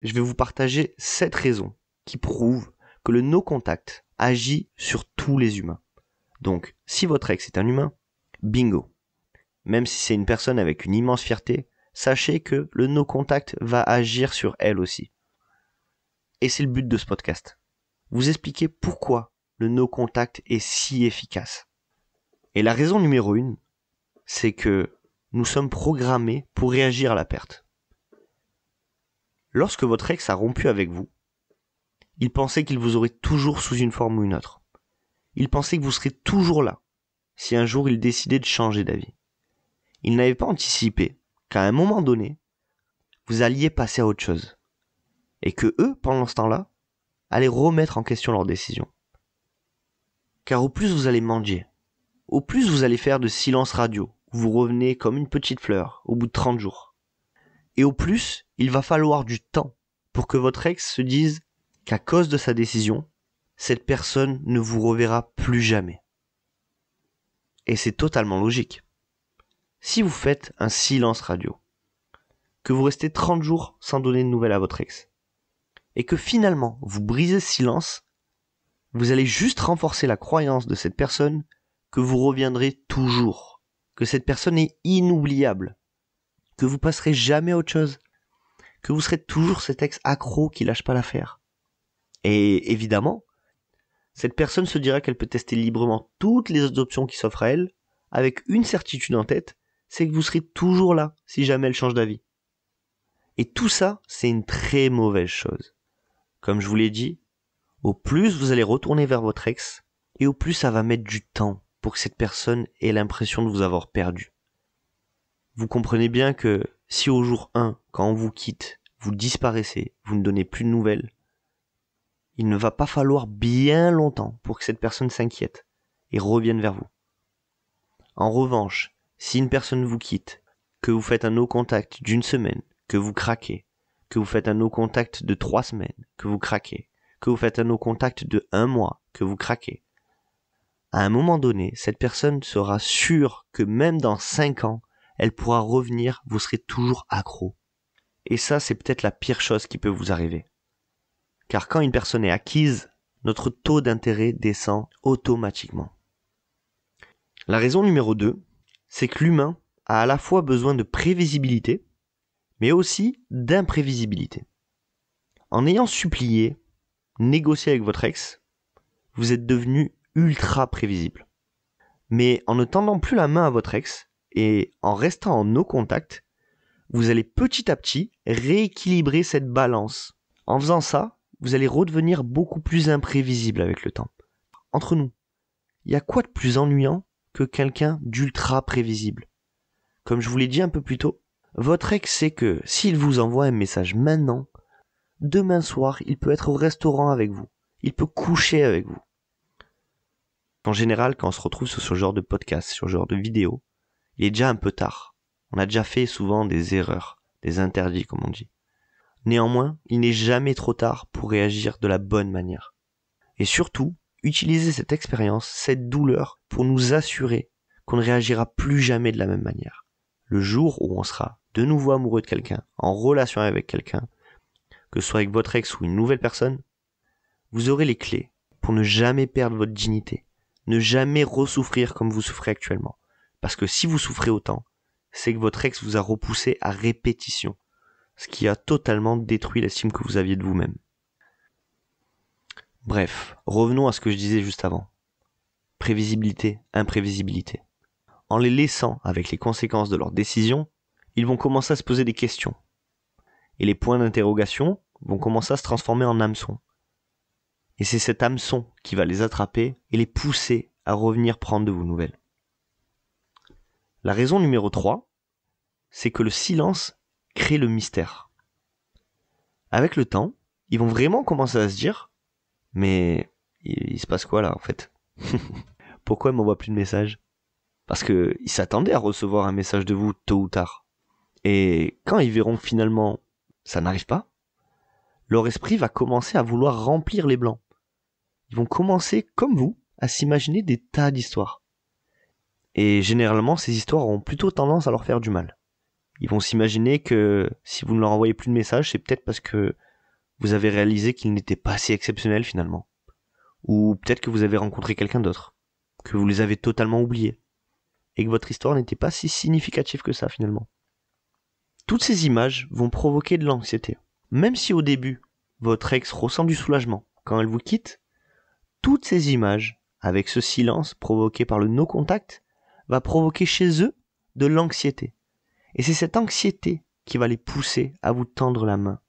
je vais vous partager 7 raisons qui prouvent que le no contact agit sur tous les humains. Donc, si votre ex est un humain, bingo. Même si c'est une personne avec une immense fierté, sachez que le no contact va agir sur elle aussi. Et c'est le but de ce podcast. Vous expliquer pourquoi le no contact est si efficace. Et la raison numéro 1, c'est que nous sommes programmés pour réagir à la perte. Lorsque votre ex a rompu avec vous, il pensait qu'il vous aurait toujours sous une forme ou une autre. Il pensait que vous serez toujours là, si un jour il décidait de changer d'avis. Il n'avait pas anticipé qu'à un moment donné, vous alliez passer à autre chose. Et que eux, pendant ce temps-là, allaient remettre en question leur décision. Car au plus vous allez mendier, au plus vous allez faire de silence radio, où vous revenez comme une petite fleur au bout de 30 jours. Et au plus, il va falloir du temps pour que votre ex se dise qu'à cause de sa décision, cette personne ne vous reverra plus jamais. Et c'est totalement logique. Si vous faites un silence radio, que vous restez 30 jours sans donner de nouvelles à votre ex, et que finalement vous brisez ce silence, vous allez juste renforcer la croyance de cette personne que vous reviendrez toujours, que cette personne est inoubliable, que vous passerez jamais à autre chose, que vous serez toujours cet ex accro qui lâche pas l'affaire. Et évidemment, cette personne se dira qu'elle peut tester librement toutes les autres options qui s'offrent à elle, avec une certitude en tête, c'est que vous serez toujours là si jamais elle change d'avis. Et tout ça, c'est une très mauvaise chose. Comme je vous l'ai dit, au plus vous allez retourner vers votre ex, et au plus ça va mettre du temps pour que cette personne ait l'impression de vous avoir perdu. Vous comprenez bien que si au jour 1, quand on vous quitte, vous disparaissez, vous ne donnez plus de nouvelles, il ne va pas falloir bien longtemps pour que cette personne s'inquiète et revienne vers vous. En revanche, si une personne vous quitte, que vous faites un no contact d'une semaine, que vous craquez, que vous faites un no contact de 3 semaines, que vous craquez, que vous faites un no contact de 1 mois, que vous craquez, à un moment donné, cette personne sera sûre que même dans 5 ans, elle pourra revenir, vous serez toujours accro. Et ça, c'est peut-être la pire chose qui peut vous arriver. Car quand une personne est acquise, notre taux d'intérêt descend automatiquement. La raison numéro 2, c'est que l'humain a à la fois besoin de prévisibilité, mais aussi d'imprévisibilité. En ayant supplié, négocié avec votre ex, vous êtes devenu ultra prévisible. Mais en ne tendant plus la main à votre ex, et en restant en no contact, vous allez petit à petit rééquilibrer cette balance. En faisant ça, vous allez redevenir beaucoup plus imprévisible avec le temps. Entre nous, il y a quoi de plus ennuyant que quelqu'un d'ultra prévisible? Comme je vous l'ai dit un peu plus tôt, votre ex sait que s'il vous envoie un message maintenant, demain soir, il peut être au restaurant avec vous. Il peut coucher avec vous. En général, quand on se retrouve sur ce genre de podcast, sur ce genre de vidéo, il est déjà un peu tard. On a déjà fait souvent des erreurs, des interdits comme on dit. Néanmoins, il n'est jamais trop tard pour réagir de la bonne manière. Et surtout, utilisez cette expérience, cette douleur, pour nous assurer qu'on ne réagira plus jamais de la même manière. Le jour où on sera de nouveau amoureux de quelqu'un, en relation avec quelqu'un, que ce soit avec votre ex ou une nouvelle personne, vous aurez les clés pour ne jamais perdre votre dignité, ne jamais ressouffrir comme vous souffrez actuellement. Parce que si vous souffrez autant, c'est que votre ex vous a repoussé à répétition, ce qui a totalement détruit l'estime que vous aviez de vous-même. Bref, revenons à ce que je disais juste avant. Prévisibilité, imprévisibilité. En les laissant avec les conséquences de leurs décisions, ils vont commencer à se poser des questions. Et les points d'interrogation vont commencer à se transformer en hameçons. Et c'est cet hameçon qui va les attraper et les pousser à revenir prendre de vos nouvelles. La raison numéro 3, c'est que le silence crée le mystère. Avec le temps, ils vont vraiment commencer à se dire « Mais il se passe quoi là en fait ? Pourquoi il m'envoie plus de messages ?» Parce qu'ils s'attendaient à recevoir un message de vous tôt ou tard. Et quand ils verront finalement ça n'arrive pas, leur esprit va commencer à vouloir remplir les blancs. Ils vont commencer, comme vous, à s'imaginer des tas d'histoires. Et généralement, ces histoires auront plutôt tendance à leur faire du mal. Ils vont s'imaginer que si vous ne leur envoyez plus de messages, c'est peut-être parce que Vous avez réalisé qu'il n'était pas si exceptionnel finalement. Ou peut-être que vous avez rencontré quelqu'un d'autre, que vous les avez totalement oubliés, et que votre histoire n'était pas si significative que ça finalement. Toutes ces images vont provoquer de l'anxiété. Même si au début, votre ex ressent du soulagement quand elle vous quitte, toutes ces images, avec ce silence provoqué par le no-contact, va provoquer chez eux de l'anxiété. Et c'est cette anxiété qui va les pousser à vous tendre la main.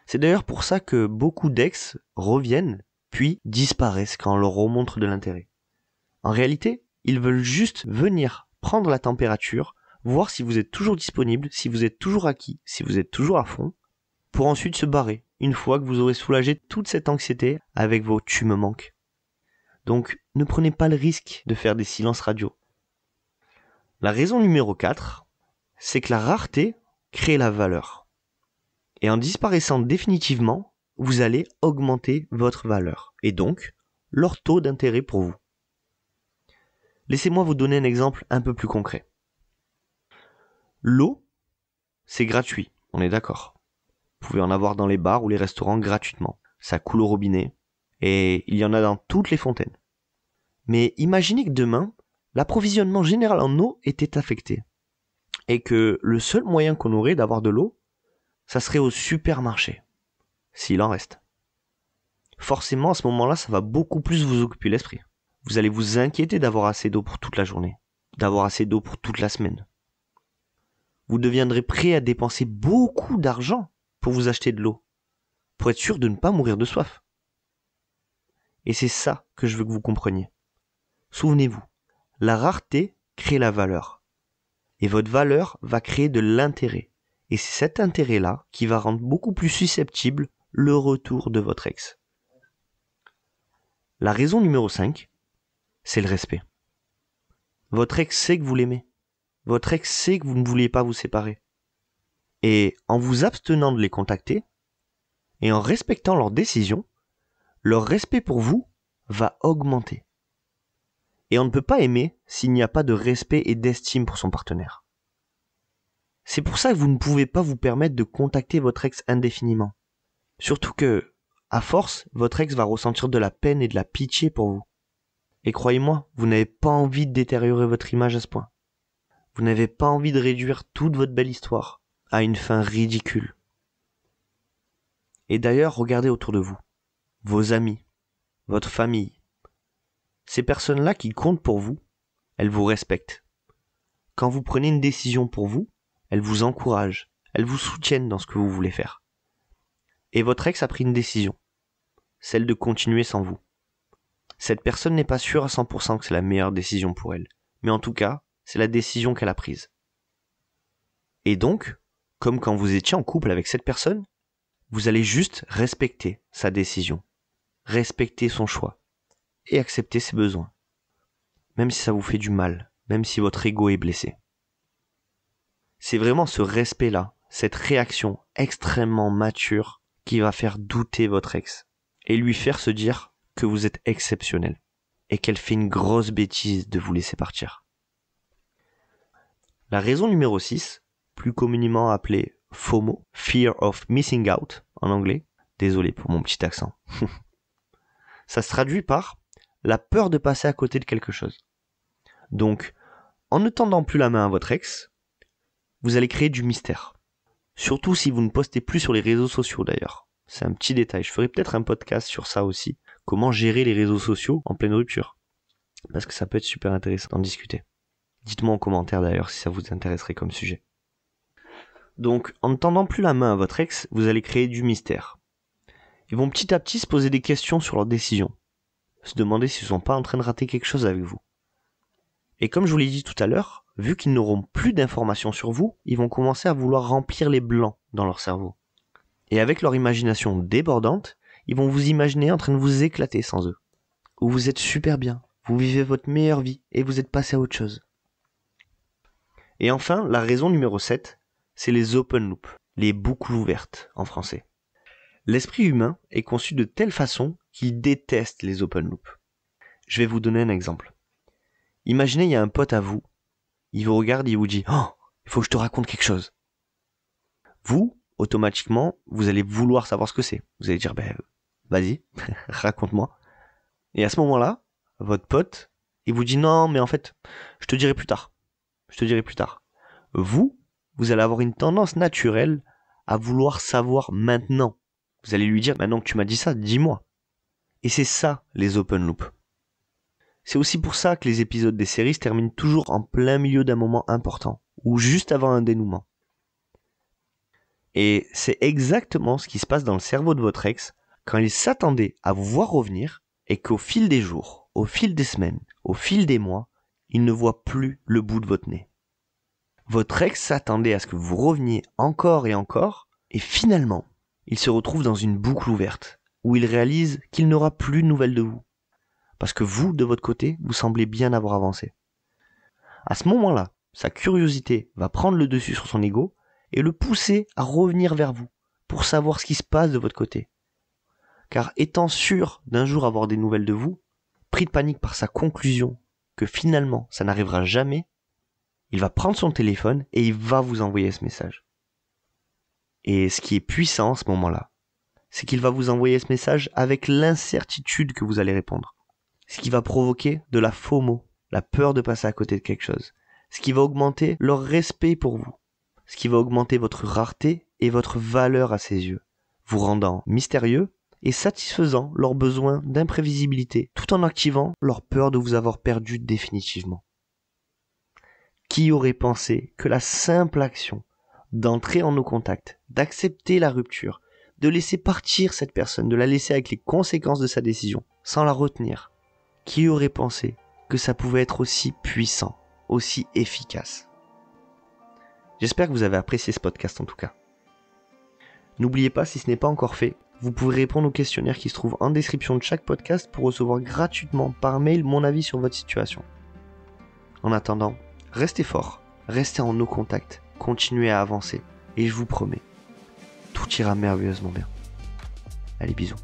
C'est d'ailleurs pour ça que beaucoup d'ex reviennent, puis disparaissent quand on leur remontre de l'intérêt. En réalité, ils veulent juste venir prendre la température, voir si vous êtes toujours disponible, si vous êtes toujours acquis, si vous êtes toujours à fond, pour ensuite se barrer, une fois que vous aurez soulagé toute cette anxiété avec vos « tu me manques ». Donc, ne prenez pas le risque de faire des silences radio. La raison numéro 4, c'est que la rareté crée la valeur. Et en disparaissant définitivement, vous allez augmenter votre valeur, et donc leur taux d'intérêt pour vous. Laissez-moi vous donner un exemple un peu plus concret. L'eau, c'est gratuit, on est d'accord. Vous pouvez en avoir dans les bars ou les restaurants gratuitement. Ça coule au robinet, et il y en a dans toutes les fontaines. Mais imaginez que demain, l'approvisionnement général en eau était affecté, et que le seul moyen qu'on aurait d'avoir de l'eau, ça serait au supermarché, s'il en reste. Forcément, à ce moment-là, ça va beaucoup plus vous occuper l'esprit. Vous allez vous inquiéter d'avoir assez d'eau pour toute la journée, d'avoir assez d'eau pour toute la semaine. Vous deviendrez prêt à dépenser beaucoup d'argent pour vous acheter de l'eau, pour être sûr de ne pas mourir de soif. Et c'est ça que je veux que vous compreniez. Souvenez-vous, la rareté crée la valeur. Et votre valeur va créer de l'intérêt. Et c'est cet intérêt-là qui va rendre beaucoup plus susceptible le retour de votre ex. La raison numéro 5, c'est le respect. Votre ex sait que vous l'aimez. Votre ex sait que vous ne vouliez pas vous séparer. Et en vous abstenant de les contacter, et en respectant leurs décisions, leur respect pour vous va augmenter. Et on ne peut pas aimer s'il n'y a pas de respect et d'estime pour son partenaire. C'est pour ça que vous ne pouvez pas vous permettre de contacter votre ex indéfiniment. Surtout que, à force, votre ex va ressentir de la peine et de la pitié pour vous. Et croyez-moi, vous n'avez pas envie de détériorer votre image à ce point. Vous n'avez pas envie de réduire toute votre belle histoire à une fin ridicule. Et d'ailleurs, regardez autour de vous. Vos amis, votre famille. Ces personnes-là qui comptent pour vous, elles vous respectent. Quand vous prenez une décision pour vous, elles vous encouragent, elles vous soutiennent dans ce que vous voulez faire. Et votre ex a pris une décision, celle de continuer sans vous. Cette personne n'est pas sûre à 100% que c'est la meilleure décision pour elle, mais en tout cas, c'est la décision qu'elle a prise. Et donc, comme quand vous étiez en couple avec cette personne, vous allez juste respecter sa décision, respecter son choix et accepter ses besoins, même si ça vous fait du mal, même si votre ego est blessé. C'est vraiment ce respect-là, cette réaction extrêmement mature qui va faire douter votre ex et lui faire se dire que vous êtes exceptionnel et qu'elle fait une grosse bêtise de vous laisser partir. La raison numéro 6, plus communément appelée FOMO, Fear of Missing Out en anglais, désolé pour mon petit accent, ça se traduit par la peur de passer à côté de quelque chose. Donc, en ne tendant plus la main à votre ex, vous allez créer du mystère. Surtout si vous ne postez plus sur les réseaux sociaux d'ailleurs. C'est un petit détail, je ferai peut-être un podcast sur ça aussi. Comment gérer les réseaux sociaux en pleine rupture. Parce que ça peut être super intéressant d'en discuter. Dites-moi en commentaire d'ailleurs si ça vous intéresserait comme sujet. Donc, en ne tendant plus la main à votre ex, vous allez créer du mystère. Ils vont petit à petit se poser des questions sur leurs décisions. Se demander s'ils ne sont pas en train de rater quelque chose avec vous. Et comme je vous l'ai dit tout à l'heure, vu qu'ils n'auront plus d'informations sur vous, ils vont commencer à vouloir remplir les blancs dans leur cerveau. Et avec leur imagination débordante, ils vont vous imaginer en train de vous éclater sans eux. Où vous êtes super bien, vous vivez votre meilleure vie et vous êtes passé à autre chose. Et enfin, la raison numéro 7, c'est les open loops, les boucles ouvertes en français. L'esprit humain est conçu de telle façon qu'il déteste les open loops. Je vais vous donner un exemple. Imaginez, il y a un pote à vous, il vous regarde et il vous dit « Oh, il faut que je te raconte quelque chose ». Vous automatiquement, vous allez vouloir savoir ce que c'est. Vous allez dire, vas-y, raconte-moi. Et à ce moment-là, votre pote, il vous dit non, mais en fait, je te dirai plus tard. Vous allez avoir une tendance naturelle à vouloir savoir maintenant. Vous allez lui dire, maintenant que tu m'as dit ça, dis-moi. Et c'est ça, les open loops. C'est aussi pour ça que les épisodes des séries se terminent toujours en plein milieu d'un moment important, ou juste avant un dénouement. Et c'est exactement ce qui se passe dans le cerveau de votre ex quand il s'attendait à vous voir revenir et qu'au fil des jours, au fil des semaines, au fil des mois, il ne voit plus le bout de votre nez. Votre ex s'attendait à ce que vous reveniez encore et encore, et finalement, il se retrouve dans une boucle ouverte, où il réalise qu'il n'aura plus de nouvelles de vous. Parce que vous, de votre côté, vous semblez bien avoir avancé. À ce moment-là, sa curiosité va prendre le dessus sur son ego et le pousser à revenir vers vous pour savoir ce qui se passe de votre côté. Car étant sûr d'un jour avoir des nouvelles de vous, pris de panique par sa conclusion que finalement ça n'arrivera jamais, il va prendre son téléphone et il va vous envoyer ce message. Et ce qui est puissant à ce moment-là, c'est qu'il va vous envoyer ce message avec l'incertitude que vous allez répondre. Ce qui va provoquer de la FOMO, la peur de passer à côté de quelque chose. Ce qui va augmenter leur respect pour vous. Ce qui va augmenter votre rareté et votre valeur à ses yeux, vous rendant mystérieux et satisfaisant leurs besoins d'imprévisibilité, tout en activant leur peur de vous avoir perdu définitivement. Qui aurait pensé que la simple action d'entrer en nos contacts, d'accepter la rupture, de laisser partir cette personne, de la laisser avec les conséquences de sa décision, sans la retenir, qui aurait pensé que ça pouvait être aussi puissant, aussi efficace? J'espère que vous avez apprécié ce podcast en tout cas. N'oubliez pas, si ce n'est pas encore fait, vous pouvez répondre au questionnaire qui se trouve en description de chaque podcast pour recevoir gratuitement par mail mon avis sur votre situation. En attendant, restez forts, restez en nos contacts, continuez à avancer et je vous promets, tout ira merveilleusement bien. Allez, bisous.